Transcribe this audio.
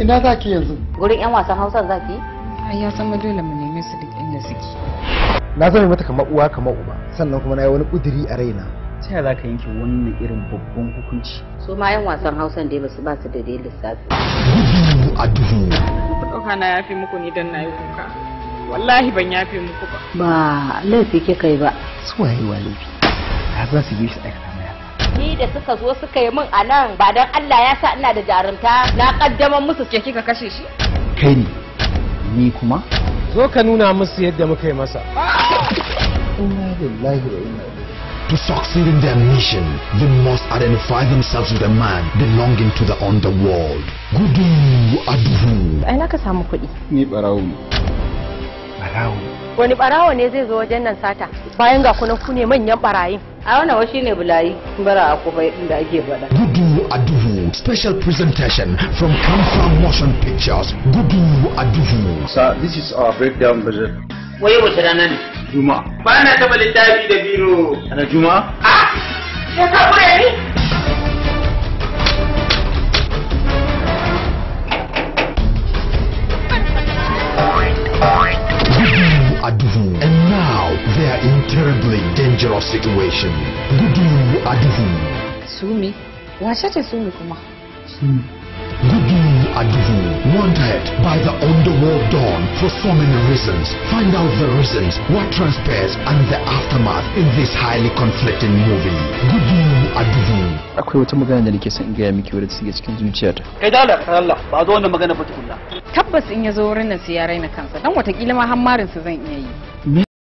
ina zaki yanzu? Gurin yan wasan Hausa zaki? Ai ya zama dole mu neme su duk inda suke. Na zama mata kamar uwa kamar uba, sannan kuma na yi wani kuduri a raina. Ta yaya za ka yanke wannan irin babban hukunci? Su ma yan wasan Hausan dai ba su da dai lissafi. A duhu. Ku ɗauka na yafe muku ni dan na yi kuka. Wallahi ban yafe muku ba. Ba laifi kika yi ba. Su waye wa laifi? Har za su bi shi aikata maya. Ni da suka zo suka yi min a nan ba dan Allah ya sa ina da jarumta na kaddamar musu Ke kika kashe shi? Kai ne, ni kuma? Zo ka nuna musu yadda muka yi masa. Inna lillahi wa inna ilaihi. To succeed in their mission, they must identify themselves with a man belonging to the underworld. Gudu Aduhu. Ai na ka samu kuɗi. Ni barawo ne. Barawo? Wani barawo ne zai zo wajen nan sata bayan ga kunan ku ne manyan barayin. a wannan wa shine bulayi bara a kufai inda ake faɗa. Gudu Aduhu, special presentation from Kamfa Motion Pictures. Gudu Aduhu. Sir, this is our breakdown budget. Wai wace rana ne? Juma'a. Ba na taɓa littafi da biro. Ana Juma'a? Ah! Ya ka kure ni? Gudu Aduhu. And now they are in terribly dangerous situation. Gudu Aduhu. Sumi? Wace ce Sumi kuma? Gudu Aduhu, wanted by the underworld dawn for so many reasons. Find out the reasons, what transpires, and the aftermath in this highly conflicting movie. Gudu Aduhu. Akwai wata magana da nake son in gaya miki wadda take cikin zuciyata. Kai dala, Allah, ba zo wannan magana ba tukunna. Tabbas in ya zo wurin nan sai ya raina kansa dan watakila ma har marin su zan iya yi.